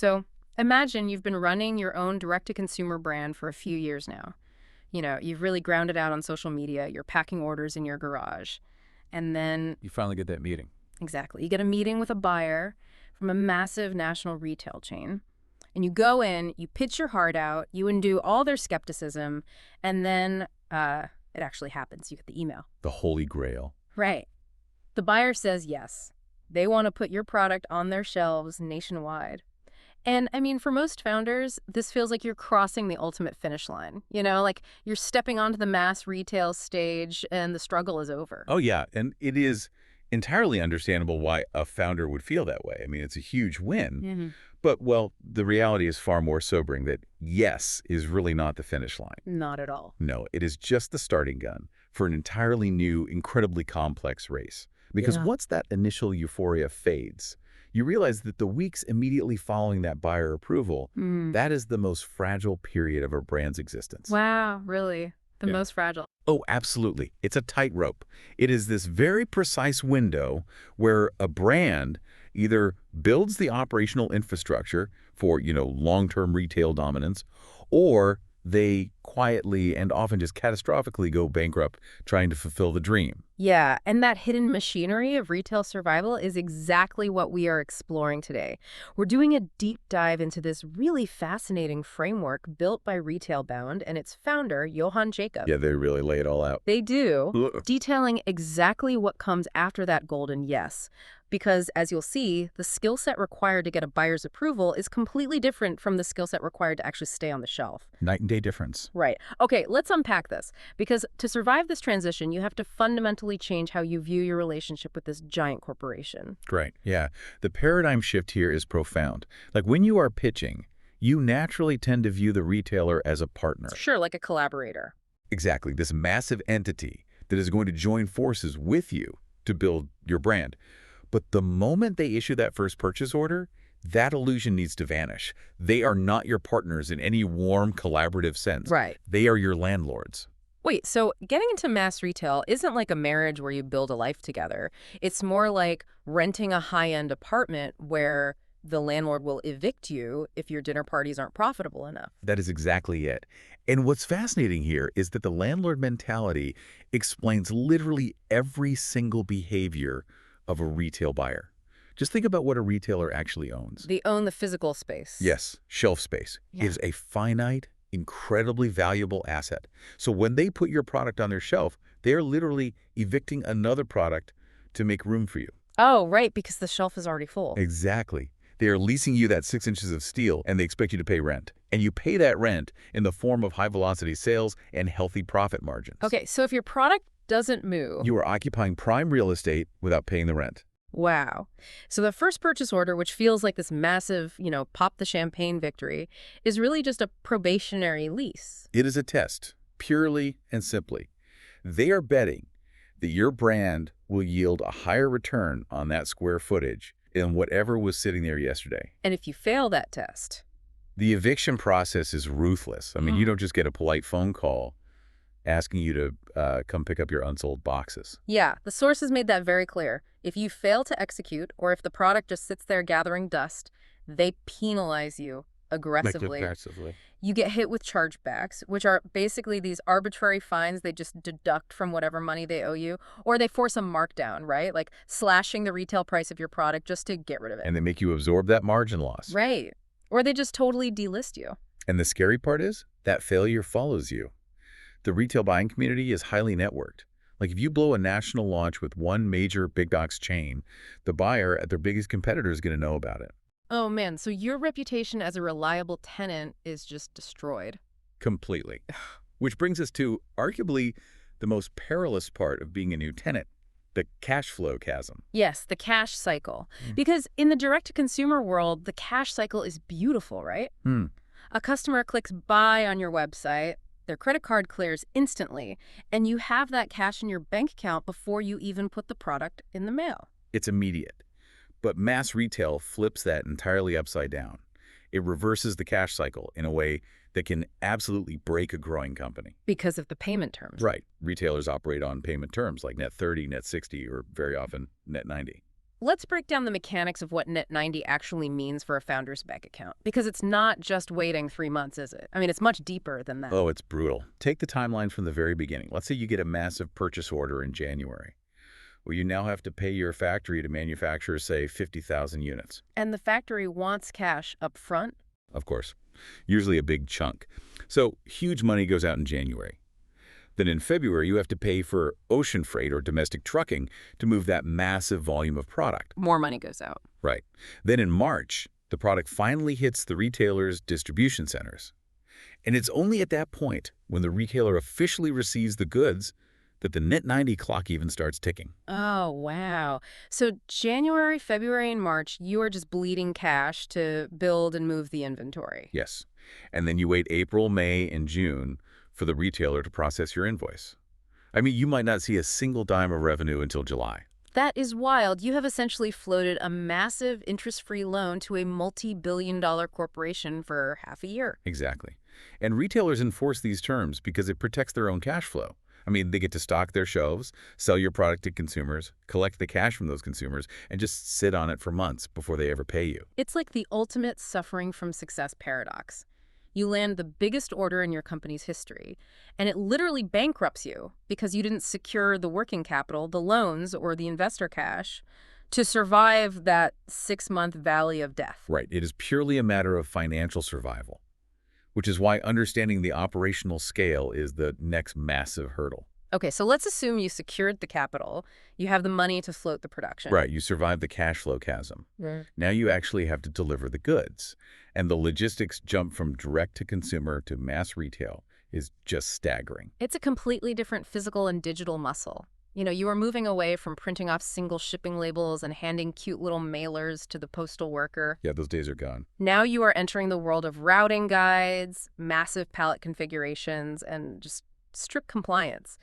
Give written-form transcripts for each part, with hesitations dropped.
So imagine you've been running your own direct-to-consumer brand for a few years now. You've really ground it out on social media. You're packing orders in your garage. And then, You finally get that meeting. exactly, you get a meeting with a buyer from a massive national retail chain. And you go in, you pitch your heart out, you undo all their skepticism, and then it actually happens. You get the email. The holy grail. Right. The buyer says yes. They want to put your product on their shelves nationwide. And I mean, for most founders, this feels like you're crossing the ultimate finish line. Like you're stepping onto the mass retail stage and the struggle is over. Oh, yeah. And it is entirely understandable why a founder would feel that way. I mean, it's a huge win. Mm-hmm. But, well, the reality is far more sobering that yes is really not the finish line. Not at all. No, it is just the starting gun for an entirely new, incredibly complex race. Because once that initial euphoria fades, you realize that the weeks immediately following that buyer approval, that is the most fragile period of a brand's existence. Wow, really? The most fragile. Oh, absolutely. It's a tightrope. It is this very precise window where a brand either builds the operational infrastructure for, long-term retail dominance, or they quietly and often just catastrophically go bankrupt trying to fulfill the dream. Yeah, and that hidden machinery of retail survival is exactly what we are exploring today. We're doing a deep dive into this really fascinating framework built by Retailbound and its founder, Johann Jacob. Yeah, they really lay it all out. They do, detailing exactly what comes after that golden yes. Because, as you'll see, the skill set required to get a buyer's approval is completely different from the skill set required to actually stay on the shelf. Night and day difference. Right. Okay, let's unpack this. Because to survive this transition, you have to fundamentally change how you view your relationship with this giant corporation. Right, yeah. The paradigm shift here is profound. Like when you are pitching, you naturally tend to view the retailer as a partner. Sure, like a collaborator. Exactly, this massive entity that is going to join forces with you to build your brand. But the moment they issue that first purchase order, that illusion needs to vanish. They are not your partners in any warm, collaborative sense. Right. They are your landlords. Wait, so getting into mass retail isn't like a marriage where you build a life together. It's more like renting a high-end apartment where the landlord will evict you if your dinner parties aren't profitable enough. That is exactly it. And what's fascinating here is that the landlord mentality explains literally every single behavior of a retail buyer. Just think about what a retailer actually owns. They own the physical space. Yes, shelf space is a finite, incredibly valuable asset. So when they put your product on their shelf, they're literally evicting another product to make room for you. Oh, right, because the shelf is already full. Exactly. They are leasing you that 6 inches of steel, and they expect you to pay rent. And you pay that rent in the form of high-velocity sales and healthy profit margins. Okay, so if your product doesn't move... You are occupying prime real estate without paying the rent. Wow. So the first purchase order, which feels like this massive, pop the champagne victory, is really just a probationary lease. It is a test, purely and simply. They are betting that your brand will yield a higher return on that square footage than whatever was sitting there yesterday. And if you fail that test... The eviction process is ruthless. I mean, you don't just get a polite phone call asking you to come pick up your unsold boxes. Yeah, the sources made that very clear. If you fail to execute, or if the product just sits there gathering dust, they penalize you aggressively. You get hit with chargebacks, which are basically these arbitrary fines they just deduct from whatever money they owe you, or they force a markdown, right? Like slashing the retail price of your product just to get rid of it. And they make you absorb that margin loss. Right. Or they just totally delist you. And the scary part is that failure follows you. The retail buying community is highly networked. Like if you blow a national launch with one major big box chain, the buyer at their biggest competitor is going to know about it. Oh man, so your reputation as a reliable tenant is just destroyed. Completely. Which brings us to arguably the most perilous part of being a new tenant, the cash flow chasm. Yes, the cash cycle. Because in the direct-to-consumer world, the cash cycle is beautiful, right? A customer clicks buy on your website, their credit card clears instantly, and you have that cash in your bank account before you even put the product in the mail. It's immediate. But mass retail flips that entirely upside down. It reverses the cash cycle in a way that can absolutely break a growing company. Because of the payment terms. Right. Retailers operate on payment terms like net 30, net 60, or very often net 90. Let's break down the mechanics of what Net 90 actually means for a founder's bank account, because it's not just waiting 3 months, is it? I mean, it's much deeper than that. Oh, it's brutal. Take the timeline from the very beginning. Let's say you get a massive purchase order in January. Well, you now have to pay your factory to manufacture, say, 50,000 units. And the factory wants cash up front? Of course. Usually a big chunk. So huge money goes out in January. Then in February, you have to pay for ocean freight or domestic trucking to move that massive volume of product. More money goes out. Right. Then in March, the product finally hits the retailer's distribution centers. And it's only at that point, when the retailer officially receives the goods, that the Net 90 clock even starts ticking. Oh, wow. So January, February, and March, you are just bleeding cash to build and move the inventory. Yes. And then you wait April, May, and June for the retailer to process your invoice. I mean, you might not see a single dime of revenue until July. That is wild. You have essentially floated a massive interest-free loan to a multi-billion-dollar corporation for half a year. Exactly. And retailers enforce these terms because it protects their own cash flow. I mean, they get to stock their shelves, sell your product to consumers, collect the cash from those consumers, and just sit on it for months before they ever pay you. It's like the ultimate suffering from success paradox. You land the biggest order in your company's history, and it literally bankrupts you because you didn't secure the working capital, the loans, or the investor cash to survive that 6-month valley of death. Right. It is purely a matter of financial survival, which is why understanding the operational scale is the next massive hurdle. Okay, so let's assume you secured the capital. You have the money to float the production. Right, you survived the cash flow chasm. Right. Now you actually have to deliver the goods. And the logistics jump from direct to consumer to mass retail is just staggering. It's a completely different physical and digital muscle. You know, you are moving away from printing off single shipping labels and handing cute little mailers to the postal worker. Yeah, those days are gone. Now you are entering the world of routing guides, massive pallet configurations, and just strict compliance.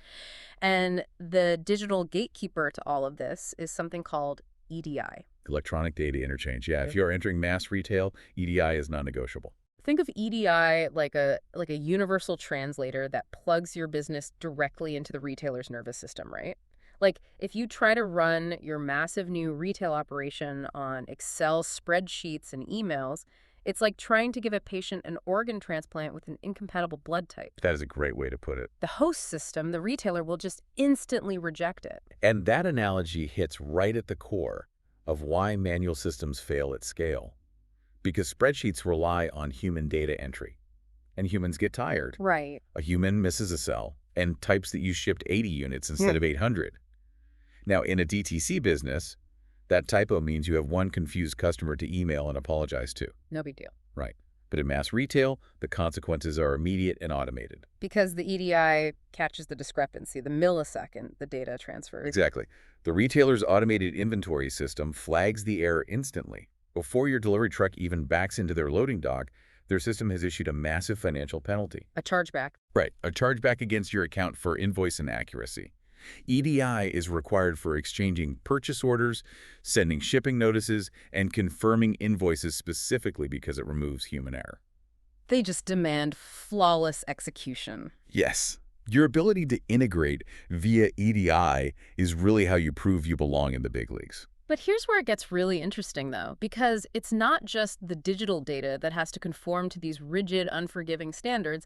And the digital gatekeeper to all of this is something called EDI. Electronic data interchange. Yeah, if you're entering mass retail, EDI is non-negotiable. Think of EDI like a universal translator that plugs your business directly into the retailer's nervous system, right? Like, if you try to run your massive new retail operation on Excel spreadsheets and emails, it's like trying to give a patient an organ transplant with an incompatible blood type. That is a great way to put it. The host system, the retailer, will just instantly reject it. And that analogy hits right at the core of why manual systems fail at scale. Because spreadsheets rely on human data entry. And humans get tired. Right. A human misses a cell and types that you shipped 80 units instead of 800. Now, in a DTC business, that typo means you have one confused customer to email and apologize to. No big deal. Right. But in mass retail, the consequences are immediate and automated. Because the EDI catches the discrepancy, the millisecond the data transfers. Exactly. The retailer's automated inventory system flags the error instantly. Before your delivery truck even backs into their loading dock, their system has issued a massive financial penalty. A chargeback. Right. A chargeback against your account for invoice inaccuracy. EDI is required for exchanging purchase orders, sending shipping notices, and confirming invoices specifically because it removes human error. They just demand flawless execution. Yes. Your ability to integrate via EDI is really how you prove you belong in the big leagues. But here's where it gets really interesting, though, because it's not just the digital data that has to conform to these rigid, unforgiving standards.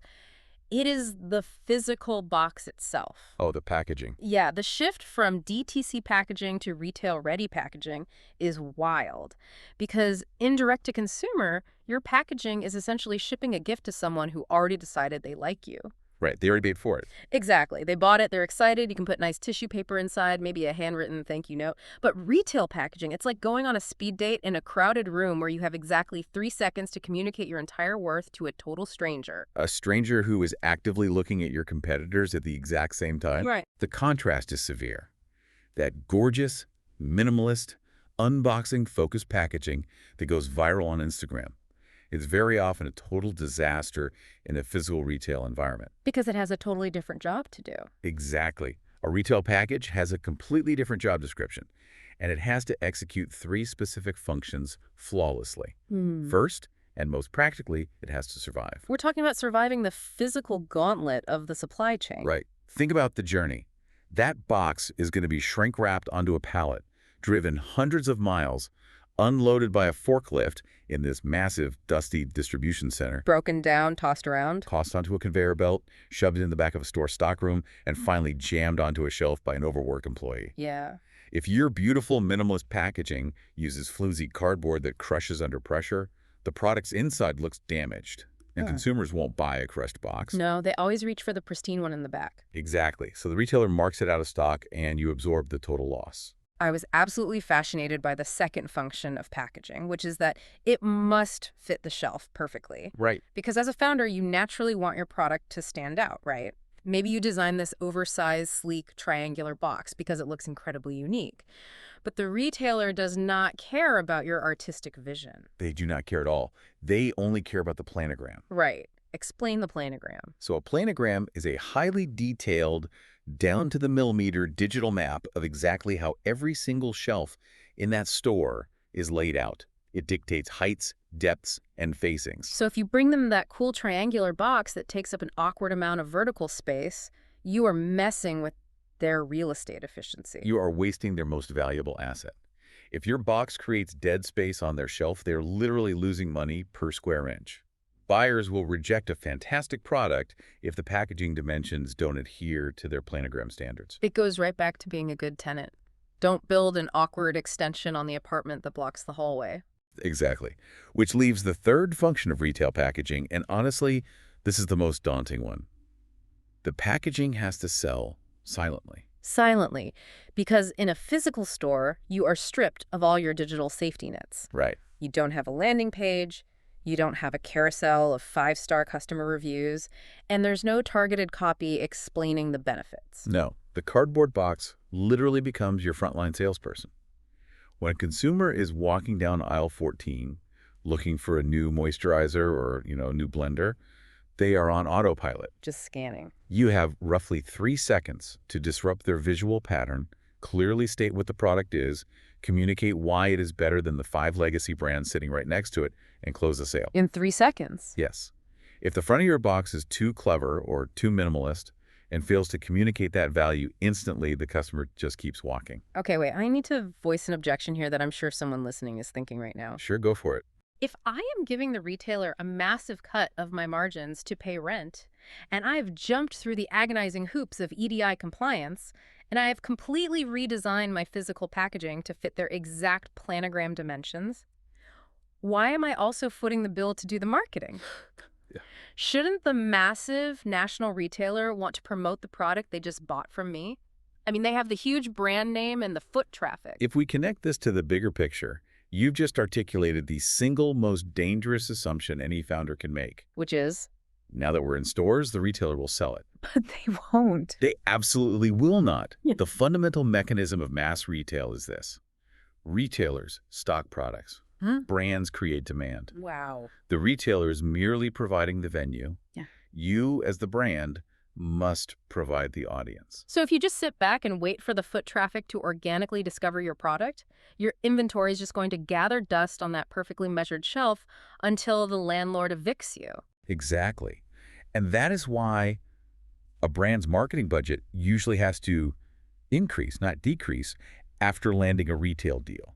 It is the physical box itself. Oh, the packaging. Yeah, the shift from DTC packaging to retail-ready packaging is wild. Because in direct-to-consumer, your packaging is essentially shipping a gift to someone who already decided they like you. Right, they already paid for it. Exactly. They bought it, they're excited, you can put nice tissue paper inside, maybe a handwritten thank you note. But retail packaging, it's like going on a speed date in a crowded room where you have exactly 3 seconds to communicate your entire worth to a total stranger. A stranger who is actively looking at your competitors at the exact same time? Right. The contrast is severe. That gorgeous, minimalist, unboxing-focused packaging that goes viral on Instagram. It's very often a total disaster in a physical retail environment. Because it has a totally different job to do. Exactly. A retail package has a completely different job description, and it has to execute 3 specific functions flawlessly. First, and most practically, it has to survive. We're talking about surviving the physical gauntlet of the supply chain. Right. Think about the journey. That box is going to be shrink-wrapped onto a pallet, driven hundreds of miles, unloaded by a forklift in this massive, dusty distribution center, Broken down, tossed around. tossed onto a conveyor belt, shoved in the back of a store stockroom, and finally jammed onto a shelf by an overworked employee. Yeah. If your beautiful minimalist packaging uses flimsy cardboard that crushes under pressure, the product's inside looks damaged, and consumers won't buy a crushed box. No, they always reach for the pristine one in the back. Exactly. So the retailer marks it out of stock, and you absorb the total loss. I was absolutely fascinated by the second function of packaging, which is that it must fit the shelf perfectly. Right. Because as a founder, you naturally want your product to stand out, right? Maybe you design this oversized, sleek, triangular box because it looks incredibly unique. But the retailer does not care about your artistic vision. They do not care at all. They only care about the planogram. Right. Explain the planogram. So a planogram is a highly detailed, down-to-the-millimeter digital map of exactly how every single shelf in that store is laid out. It dictates heights, depths, and facings. So if you bring them that cool triangular box that takes up an awkward amount of vertical space, you are messing with their real estate efficiency. You are wasting their most valuable asset. If your box creates dead space on their shelf, they're literally losing money per square inch. Buyers will reject a fantastic product if the packaging dimensions don't adhere to their planogram standards. It goes right back to being a good tenant. Don't build an awkward extension on the apartment that blocks the hallway. Exactly. Which leaves the third function of retail packaging, and honestly, this is the most daunting one. The packaging has to sell silently. Silently, because in a physical store, you are stripped of all your digital safety nets. Right. You don't have a landing page, you don't have a carousel of 5-star customer reviews, and there's no targeted copy explaining the benefits. No, the cardboard box literally becomes your frontline salesperson. When a consumer is walking down aisle 14 looking for a new moisturizer or, a new blender, they are on autopilot. Just scanning. You have roughly 3 seconds to disrupt their visual pattern, clearly state what the product is, communicate why it is better than the 5 legacy brands sitting right next to it, and close the sale. In 3 seconds? Yes. If the front of your box is too clever or too minimalist and fails to communicate that value instantly, the customer just keeps walking. Okay, wait, I need to voice an objection here that I'm sure someone listening is thinking right now. Sure, go for it. If I am giving the retailer a massive cut of my margins to pay rent, and I've jumped through the agonizing hoops of EDI compliance, and I have completely redesigned my physical packaging to fit their exact planogram dimensions, why am I also footing the bill to do the marketing? Yeah. Shouldn't the massive national retailer want to promote the product they just bought from me? I mean, they have the huge brand name and the foot traffic. If we connect this to the bigger picture, you've just articulated the single most dangerous assumption any founder can make. Which is? Now that we're in stores, the retailer will sell it. But they won't. They absolutely will not. Yeah. The fundamental mechanism of mass retail is this. Retailers stock products. Brands create demand. Wow. The retailer is merely providing the venue. Yeah. You, as the brand, must provide the audience. So if you just sit back and wait for the foot traffic to organically discover your product, your inventory is just going to gather dust on that perfectly measured shelf until the landlord evicts you. Exactly. And that is why a brand's marketing budget usually has to increase, not decrease, after landing a retail deal.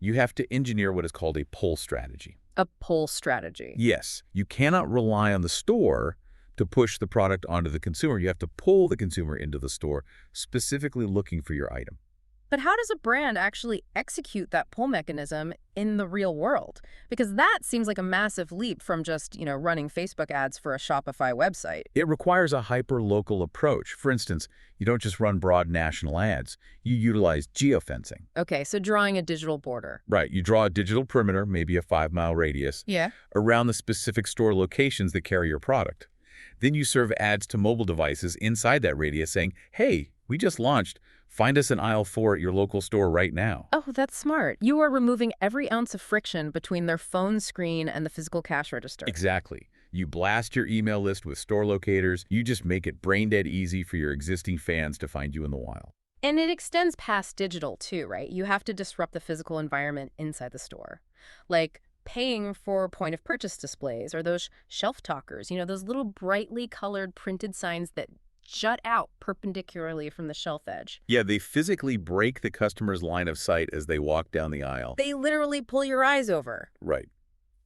You have to engineer what is called a pull strategy. A pull strategy. Yes. You cannot rely on the store to push the product onto the consumer. You have to pull the consumer into the store, specifically looking for your item. But how does a brand actually execute that pull mechanism in the real world? Because that seems like a massive leap from just, running Facebook ads for a Shopify website. It requires a hyper-local approach. For instance, you don't just run broad national ads. You utilize geofencing. Okay, so drawing a digital border. Right. You draw a digital perimeter, maybe a 5-mile radius, around the specific store locations that carry your product. Then you serve ads to mobile devices inside that radius saying, hey, we just launched. Find us in aisle 4 at your local store right now. Oh, that's smart. You are removing every ounce of friction between their phone screen and the physical cash register. Exactly. You blast your email list with store locators. You just make it brain-dead easy for your existing fans to find you in the wild. And it extends past digital too, right? You have to disrupt the physical environment inside the store. Like paying for point-of-purchase displays or those shelf talkers, those little brightly colored printed signs that jut out perpendicularly from the shelf edge. Yeah, they physically break the customer's line of sight as they walk down the aisle. They literally pull your eyes over. Right.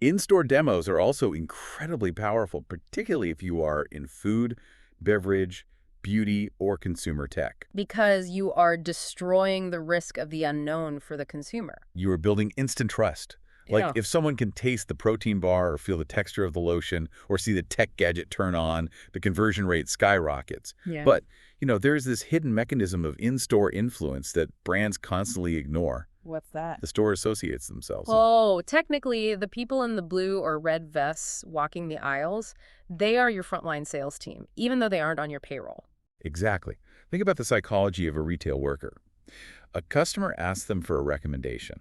In-store demos are also incredibly powerful, particularly if you are in food, beverage, beauty, or consumer tech. Because you are destroying the risk of the unknown for the consumer. You are building instant trust. Like if someone can taste the protein bar or feel the texture of the lotion or see the tech gadget turn on, the conversion rate skyrockets. Yeah. But, there's this hidden mechanism of in-store influence that brands constantly ignore. What's that? The store associates themselves. Oh, technically, the people in the blue or red vests walking the aisles, they are your frontline sales team, even though they aren't on your payroll. Exactly. Think about the psychology of a retail worker. A customer asks them for a recommendation.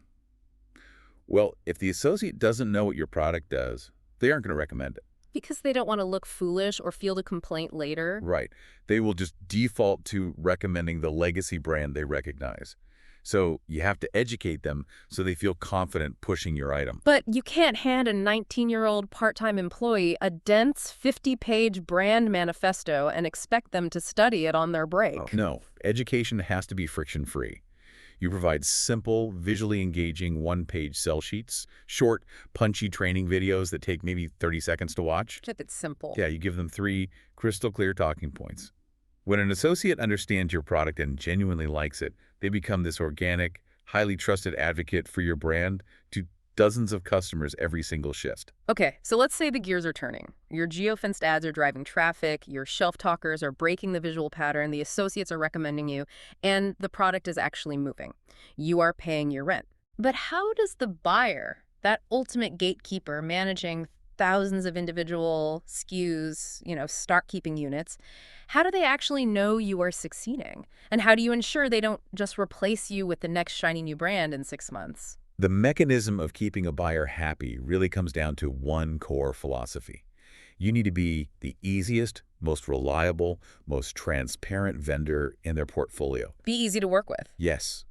Well, if the associate doesn't know what your product does, they aren't going to recommend it. Because they don't want to look foolish or field a complaint later. Right. They will just default to recommending the legacy brand they recognize. So you have to educate them so they feel confident pushing your item. But you can't hand a 19-year-old part-time employee a dense 50-page brand manifesto and expect them to study it on their break. Oh, no. Education has to be friction-free. You provide simple, visually engaging one-page sell sheets, short, punchy training videos that take maybe 30 seconds to watch. If it's simple. Yeah, you give them 3 crystal-clear talking points. When an associate understands your product and genuinely likes it, they become this organic, highly trusted advocate for your brand to dozens of customers every single shift. Okay, so let's say the gears are turning. Your geofenced ads are driving traffic, your shelf talkers are breaking the visual pattern, the associates are recommending you, and the product is actually moving. You are paying your rent. But how does the buyer, that ultimate gatekeeper managing thousands of individual SKUs, stock keeping units, how do they actually know you are succeeding? And how do you ensure they don't just replace you with the next shiny new brand in 6 months? The mechanism of keeping a buyer happy really comes down to one core philosophy. You need to be the easiest, most reliable, most transparent vendor in their portfolio. Be easy to work with. Yes.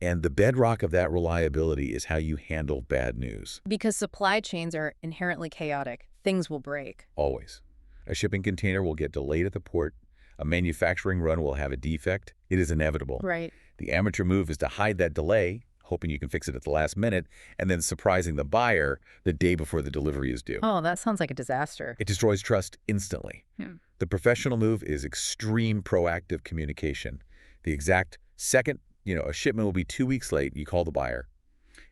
And the bedrock of that reliability is how you handle bad news. Because supply chains are inherently chaotic. Things will break. Always. A shipping container will get delayed at the port. A manufacturing run will have a defect. It is inevitable. Right. The amateur move is to hide that delay, hoping you can fix it at the last minute, and then surprising the buyer the day before the delivery is due. Oh, that sounds like a disaster. It destroys trust instantly. The professional move is extreme proactive communication. The exact second, a shipment will be 2 weeks late, you call the buyer.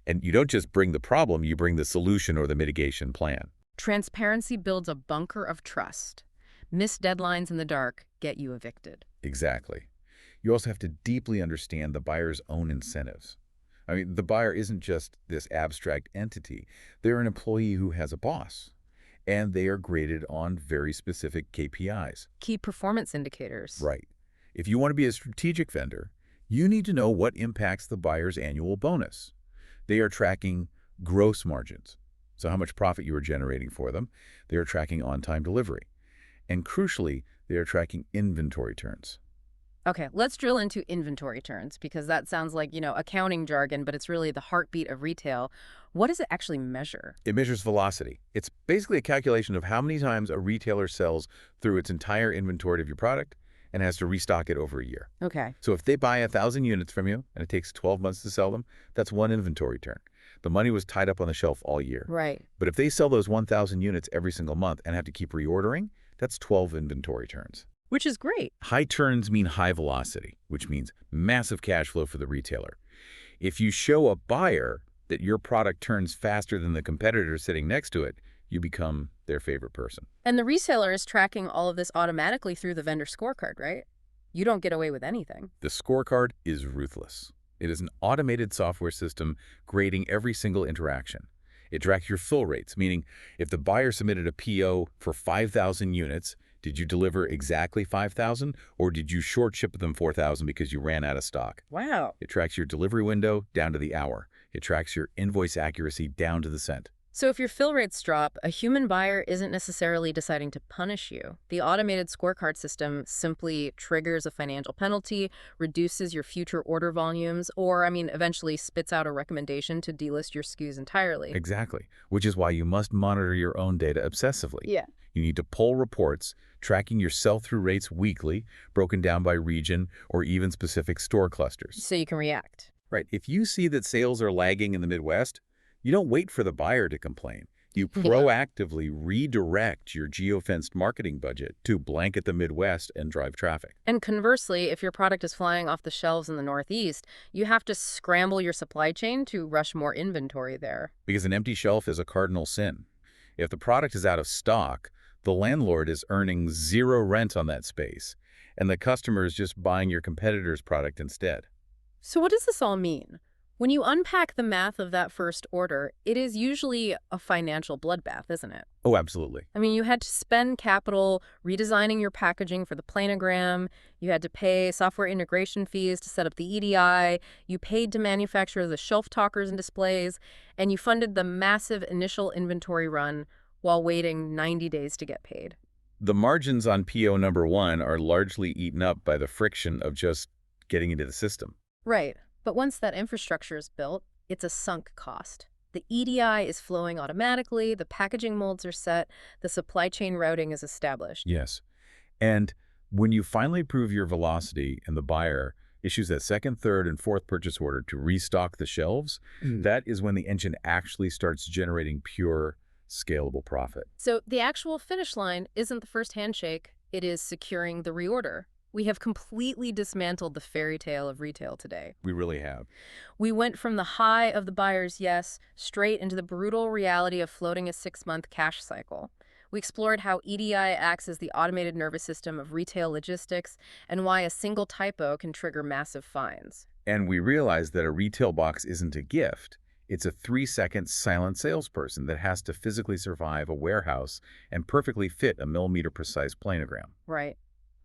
And you don't just bring the problem, you bring the solution or the mitigation plan. Transparency builds a bunker of trust. Missed deadlines in the dark get you evicted. Exactly. You also have to deeply understand the buyer's own incentives. I mean, the buyer isn't just this abstract entity. They're an employee who has a boss, and they are graded on very specific KPIs. Key performance indicators. Right. If you want to be a strategic vendor, you need to know what impacts the buyer's annual bonus. They are tracking gross margins, so how much profit you are generating for them. They are tracking on-time delivery. And crucially, they are tracking inventory turns. Okay, let's drill into inventory turns, because that sounds like, accounting jargon, but it's really the heartbeat of retail. What does it actually measure? It measures velocity. It's basically a calculation of how many times a retailer sells through its entire inventory of your product and has to restock it over a year. Okay. So if they buy 1,000 units from you and it takes 12 months to sell them, that's 1 inventory turn. The money was tied up on the shelf all year. Right. But if they sell those 1,000 units every single month and have to keep reordering, that's 12 inventory turns. Which is great. High turns mean high velocity, which means massive cash flow for the retailer. If you show a buyer that your product turns faster than the competitor sitting next to it, you become their favorite person. And the reseller is tracking all of this automatically through the vendor scorecard, right? You don't get away with anything. The scorecard is ruthless. It is an automated software system grading every single interaction. It tracks your fill rates, meaning if the buyer submitted a PO for 5,000 units, did you deliver exactly 5,000, or did you short ship them 4,000 because you ran out of stock? Wow. It tracks your delivery window down to the hour. It tracks your invoice accuracy down to the cent. So if your fill rates drop, a human buyer isn't necessarily deciding to punish you. The automated scorecard system simply triggers a financial penalty, reduces your future order volumes, or, eventually spits out a recommendation to delist your SKUs entirely. Exactly, which is why you must monitor your own data obsessively. Yeah. You need to pull reports, tracking your sell-through rates weekly, broken down by region or even specific store clusters. So you can react. Right. If you see that sales are lagging in the Midwest, you don't wait for the buyer to complain. You proactively redirect your geofenced marketing budget to blanket the Midwest and drive traffic. And conversely, if your product is flying off the shelves in the Northeast, you have to scramble your supply chain to rush more inventory there. Because an empty shelf is a cardinal sin. If the product is out of stock, the landlord is earning zero rent on that space, and the customer is just buying your competitor's product instead. So what does this all mean? When you unpack the math of that first order, it is usually a financial bloodbath, isn't it? Oh, absolutely. I mean, you had to spend capital redesigning your packaging for the planogram, you had to pay software integration fees to set up the EDI, you paid to manufacture the shelf talkers and displays, and you funded the massive initial inventory run while waiting 90 days to get paid. The margins on PO number 1 are largely eaten up by the friction of just getting into the system. Right. But once that infrastructure is built, it's a sunk cost. The EDI is flowing automatically, the packaging molds are set, the supply chain routing is established. Yes. And when you finally prove your velocity and the buyer issues that second, third, and fourth purchase order to restock the shelves, that is when the engine actually starts generating pure, scalable profit. So the actual finish line isn't the first handshake, it is securing the reorder. We have completely dismantled the fairy tale of retail today. We really have. We went from the high of the buyer's yes straight into the brutal reality of floating a 6-month cash cycle. We explored how EDI acts as the automated nervous system of retail logistics and why a single typo can trigger massive fines. And we realized that a retail box isn't a gift. It's a 3-second silent salesperson that has to physically survive a warehouse and perfectly fit a millimeter-precise planogram. Right.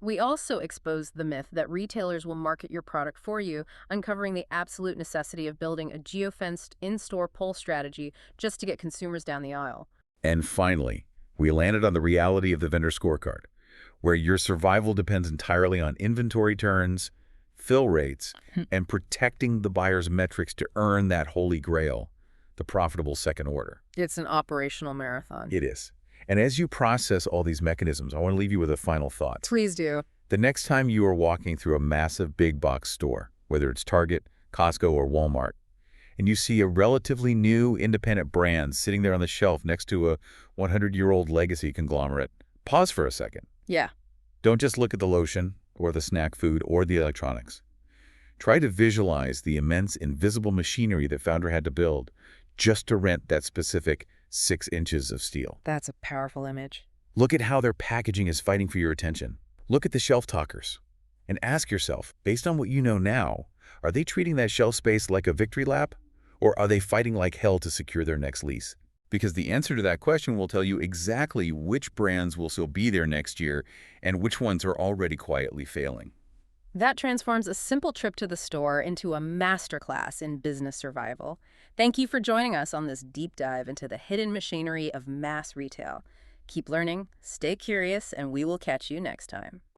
We also exposed the myth that retailers will market your product for you, uncovering the absolute necessity of building a geofenced in-store pull strategy just to get consumers down the aisle. And finally, we landed on the reality of the vendor scorecard, where your survival depends entirely on inventory turns, fill rates, and protecting the buyer's metrics to earn that holy grail, the profitable second order. It's an operational marathon. It is. And as you process all these mechanisms, I want to leave you with a final thought. Please do. The next time you are walking through a massive big box store, whether it's Target, Costco, or Walmart, and you see a relatively new independent brand sitting there on the shelf next to a 100-year-old legacy conglomerate, pause for a second. Yeah. Don't just look at the lotion or the snack food or the electronics. Try to visualize the immense invisible machinery that founder had to build just to rent that specific 6 inches of steel. That's a powerful image. Look at how their packaging is fighting for your attention. Look at the shelf talkers. And ask yourself, based on what you know now, are they treating that shelf space like a victory lap? Or are they fighting like hell to secure their next lease? Because the answer to that question will tell you exactly which brands will still be there next year and which ones are already quietly failing. That transforms a simple trip to the store into a masterclass in business survival. Thank you for joining us on this deep dive into the hidden machinery of mass retail. Keep learning, stay curious, and we will catch you next time.